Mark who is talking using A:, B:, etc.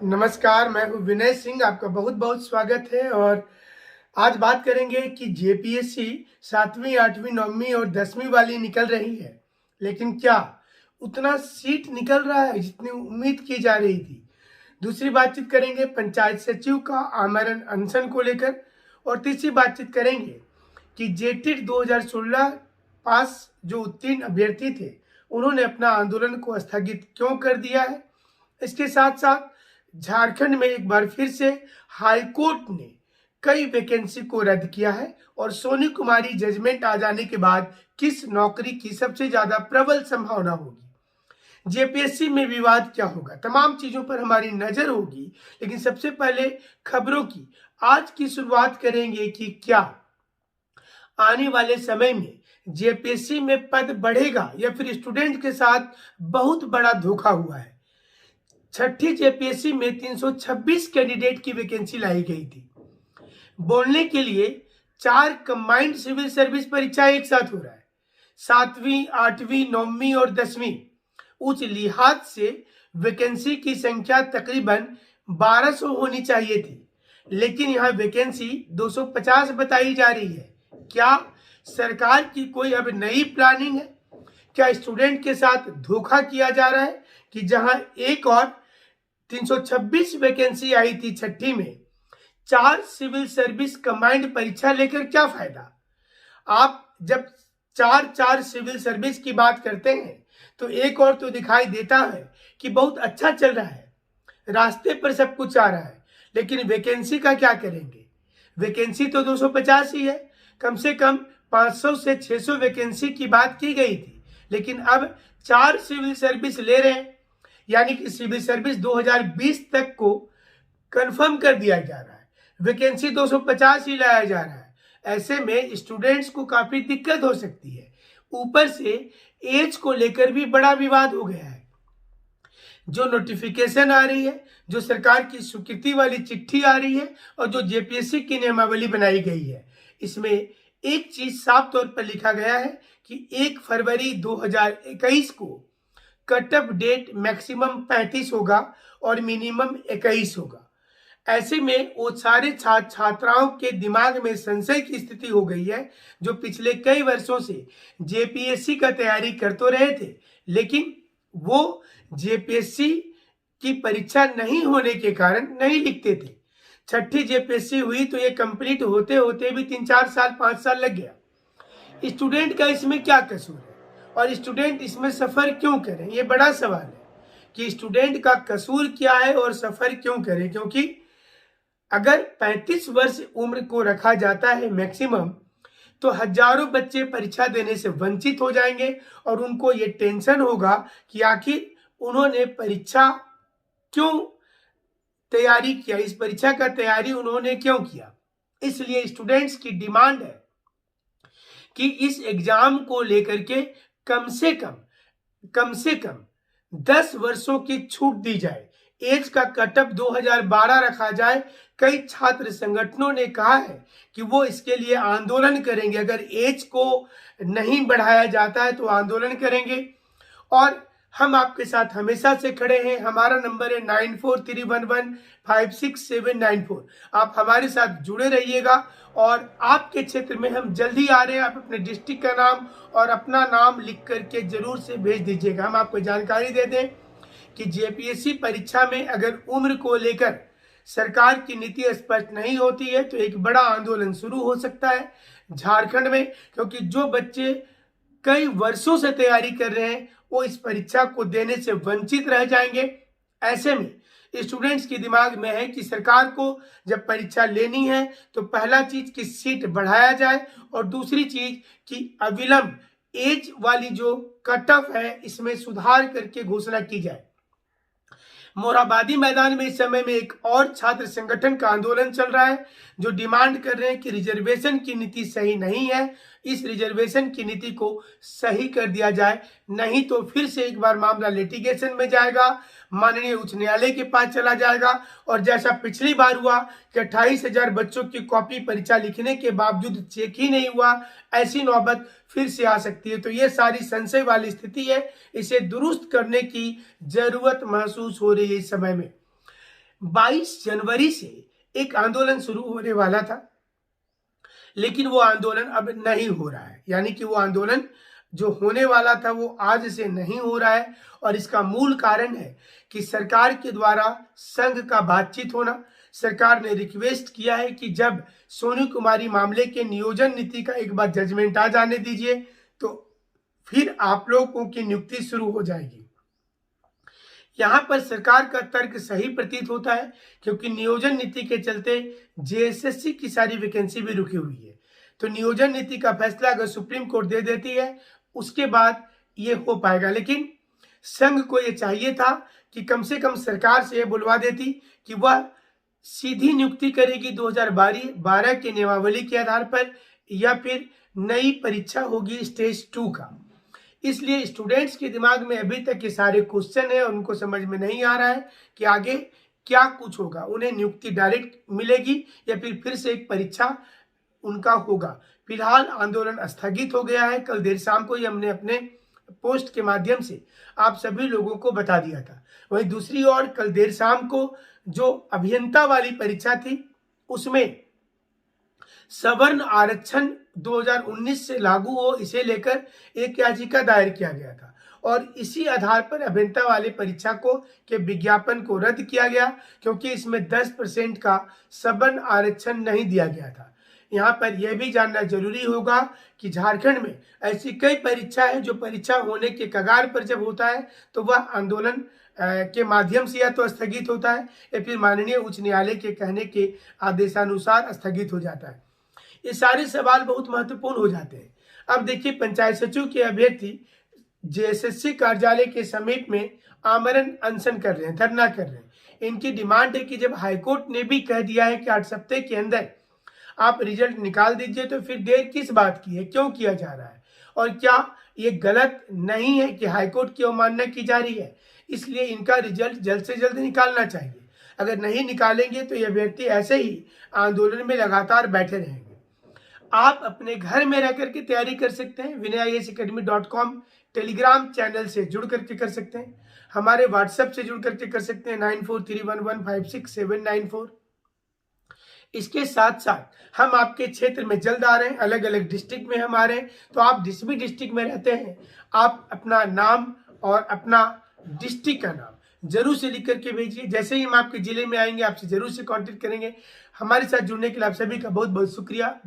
A: नमस्कार, मैं हूँ विनय सिंह। आपका बहुत बहुत स्वागत है। और आज बात करेंगे कि जेपीएससी 7वीं 8वीं 9वीं और 10वीं वाली निकल रही है, लेकिन क्या उतना सीट निकल रहा है जितनी उम्मीद की जा रही थी। दूसरी बातचीत करेंगे पंचायत सचिव का आमरण अनशन को लेकर। और तीसरी बातचीत करेंगे कि जेटेट 2016 पास जो उत्तीर्ण अभ्यर्थी थे, उन्होंने अपना आंदोलन को स्थगित क्यों कर दिया है। इसके साथ साथ झारखंड में एक बार फिर से हाईकोर्ट ने कई वैकेंसी को रद्द किया है और सोनी कुमारी जजमेंट आ जाने के बाद किस नौकरी की सबसे ज्यादा प्रबल संभावना होगी, जेपीएससी में विवाद क्या होगा, तमाम चीजों पर हमारी नजर होगी। लेकिन सबसे पहले खबरों की आज की शुरुआत करेंगे कि क्या आने वाले समय में जेपीएससी में पद बढ़ेगा या फिर स्टूडेंट के साथ बहुत बड़ा धोखा हुआ है। छठी जेपीएससी में 326 कैंडिडेट की वैकेंसी लाई गई थी। बोलने के लिए 4 कंबाइंड सिविल सर्विस परीक्षा एक साथ हो रहा है। 7वीं 8वीं 9वीं और 10वीं उच्च लिहाज से वैकेंसी की संख्या तकरीबन 1200 होनी चाहिए थी, लेकिन यहाँ वैकेंसी 250 बताई जा रही है। क्या सरकार की कोई अब नई प्लानिंग है? क्या स्टूडेंट के साथ धोखा किया जा रहा है कि जहां एक और 326 वैकेंसी आई थी छठी में, 4 सिविल सर्विस कंबाइंड परीक्षा लेकर क्या फायदा। आप जब 4 सिविल सर्विस की बात करते हैं तो एक और तो दिखाई देता है कि बहुत अच्छा चल रहा है, रास्ते पर सब कुछ आ रहा है, लेकिन वैकेंसी का क्या करेंगे। वैकेंसी तो 250 ही है, कम से कम 500 से 600 वैकेंसी की बात की गई थी, लेकिन अब 4 सिविल सर्विस ले रहे हैं, यानी कि सिविल सर्विस 2020 तक को कंफर्म कर दिया जा रहा है। वैकेंसी 250 ही लाया जा रहा है। ऐसे में स्टूडेंट्स को काफी दिक्कत हो सकती है। ऊपर से एज को लेकर भी बड़ा विवाद हो गया है। जो नोटिफिकेशन आ रही है, जो सरकार की स्वीकृति वाली चिट्ठी आ रही है और जो जेपीएससी की नियमावली बनाई गई है, इसमें एक चीज साफ तौर पर लिखा गया है कि 1 फरवरी 2021 को कट ऑफ डेट मैक्सिमम 35 होगा और मिनिमम 21 होगा। ऐसे में वो सारे छात्र छात्राओं के दिमाग में संशय की स्थिति हो गई है, जो पिछले कई वर्षों से जेपीएससी का तैयारी कर तो रहे थे, लेकिन वो जेपीएससी की परीक्षा नहीं होने के कारण नहीं लिखते थे। छठी जेपीएससी हुई तो ये कंप्लीट होते होते भी 3-4 साल 5 साल लग गया। स्टूडेंट का इसमें क्या कसूर है और स्टूडेंट इसमें सफर क्यों करें, ये बड़ा सवाल है कि स्टूडेंट का कसूर क्या है और सफर क्यों करें। क्योंकि अगर 35 वर्ष उम्र को रखा जाता है मैक्सिमम, तो हजारों बच्चे परीक्षा देने से वंचित हो जाएंगे और उनको ये टेंशन होगा कि आखिर उन्होंने परीक्षा क्यों तैयारी किया, इस परीक्षा का तैयारी उन्होंने क्यों किया। इसलिए स्टूडेंट्स की डिमांड है कि इस एग्जाम को लेकर के कम से कम 10 वर्षों की छूट दी जाए। एज का कटअप 2012 रखा जाए। कई छात्र संगठनों ने कहा है कि वो इसके लिए आंदोलन करेंगे। अगर एज को नहीं बढ़ाया जाता है तो आंदोलन करेंगे। और हम आपके साथ हमेशा से खड़े हैं। हमारा नंबर है 9431156794। आप हमारे साथ जुड़े रहिएगा और आपके क्षेत्र में हम जल्दी आ रहे हैं। आप अपने डिस्ट्रिक्ट का नाम और अपना नाम लिख करके जरूर से भेज दीजिएगा। हम आपको जानकारी दे दें कि जेपीएससी परीक्षा में अगर उम्र को लेकर सरकार की नीति स्पष्ट नहीं होती है तो एक बड़ा आंदोलन शुरू हो सकता है झारखंड में, क्योंकि जो बच्चे कई वर्षों से तैयारी कर रहे हैं वो इस परीक्षा को देने से वंचित रह जाएंगे। ऐसे में स्टूडेंट्स के दिमाग में है कि सरकार को जब परीक्षा लेनी है तो पहला चीज कि सीट बढ़ाया जाए और दूसरी चीज कि अविलंब एज वाली जो कट ऑफ है इसमें सुधार करके घोषणा की जाए। मोरहाबादी मैदान में इस समय में एक और छात्र संगठन का आंदोलन चल रहा है, जो डिमांड कर रहे हैं कि रिजर्वेशन की नीति सही नहीं है, इस रिजर्वेशन की नीति को सही कर दिया जाए, नहीं तो फिर से एक बार मामला लिटिगेशन में जाएगा, माननीय उच्च न्यायालय के पास चला जाएगा। और जैसा पिछली बार हुआ कि 28,000 बच्चों की कॉपी परीक्षा लिखने के बावजूद चेक ही नहीं हुआ, ऐसी नौबत फिर से आ सकती है। तो ये सारी संशय वाली स्थिति है, इसे दुरुस्त करने की जरूरत महसूस हो रही है इस समय में। 22 जनवरी से एक आंदोलन शुरू होने वाला था, लेकिन वो आंदोलन अब नहीं हो रहा है। यानी कि वो आंदोलन जो होने वाला था वो आज से नहीं हो रहा है, और इसका मूल कारण है कि सरकार के द्वारा संघ का बातचीत होना। सरकार ने रिक्वेस्ट किया है कि जब सोनू कुमारी मामले के नियोजन नीति का एक बार जजमेंट आ जाने दीजिए, तो फिर आप लोगों की नियुक्ति शुरू हो जाएगी। यहाँ पर सरकार का तर्क सही प्रतीत होता है, क्योंकि नियोजन नीति के चलते जेएसएससी की सारी वैकेंसी भी रुकी हुई है। तो नियोजन नीति का फैसला अगर सुप्रीम कोर्ट दे देती है, उसके बाद ये हो पाएगा। लेकिन संघ को ये चाहिए था कि कम से कम सरकार से ये बुलवा देती कि वह सीधी नियुक्ति करेगी 2012 के नियमावली के आधार पर, या फिर नई परीक्षा होगी स्टेज 2 का। इसलिए स्टूडेंट्स के दिमाग में अभी तक ये सारे क्वेश्चन है, उनको समझ में नहीं आ रहा है कि आगे क्या कुछ होगा। उन्हें नियुक्ति डायरेक्ट मिलेगी या फिर से एक परीक्षा उनका होगा। फिलहाल आंदोलन स्थगित हो गया है। कल देर शाम को ही हमने अपने पोस्ट के माध्यम से आप सभी लोगों को बता दिया था। वहीं दूसरी ओर कल देर शाम को जो अभियंता वाली परीक्षा थी, उसमें सवर्ण आरक्षण 2019 से लागू हो, इसे लेकर एक याचिका दायर किया गया था, और इसी आधार पर अभियंता वाली परीक्षा को के विज्ञापन को रद्द किया गया, क्योंकि इसमें 10% का सवर्ण आरक्षण नहीं दिया गया था। यहाँ पर यह भी जानना जरूरी होगा कि झारखंड में ऐसी कई परीक्षा है जो परीक्षा होने के कगार पर जब होता है तो वह आंदोलन के माध्यम से या तो स्थगित होता है, या फिर माननीय उच्च न्यायालय के कहने के आदेशानुसार स्थगित हो जाता है। ये सारे सवाल बहुत महत्वपूर्ण हो जाते हैं। अब देखिए, पंचायत सचिव के अभ्यर्थी जेएसएससी कार्यालय के समीप में आमरण अनशन कर रहे हैं, धरना कर रहे हैं। इनकी डिमांड है कि जब हाईकोर्ट ने भी कह दिया है कि 8 हफ्ते के अंदर आप रिजल्ट निकाल दीजिए, तो फिर देर किस बात की है, क्यों किया जा रहा है, और क्या ये गलत नहीं है कि हाईकोर्ट की अवमानना की जा रही है। इसलिए इनका रिजल्ट जल्द से जल्द निकालना चाहिए। अगर नहीं निकालेंगे तो ये अभ्यर्थी ऐसे ही आंदोलन में लगातार बैठे रहेंगे। आप अपने घर में रह करके तैयारी कर सकते हैं। vinayasacademy.com टेलीग्राम चैनल से जुड़ करके कर सकते हैं, हमारे व्हाट्सएप से जुड़ करके कर सकते हैं 9431156794। इसके साथ साथ हम आपके क्षेत्र में जल्द आ रहे हैं, अलग अलग डिस्ट्रिक्ट में हम आ रहे हैं। तो आप जिस भी डिस्ट्रिक्ट में रहते हैं, आप अपना नाम और अपना डिस्ट्रिक्ट का नाम जरूर से लिख करके भेजिए। जैसे ही हम आपके जिले में आएंगे, आपसे जरूर से कांटेक्ट करेंगे। हमारे साथ जुड़ने के लिए आप सभी का बहुत बहुत शुक्रिया।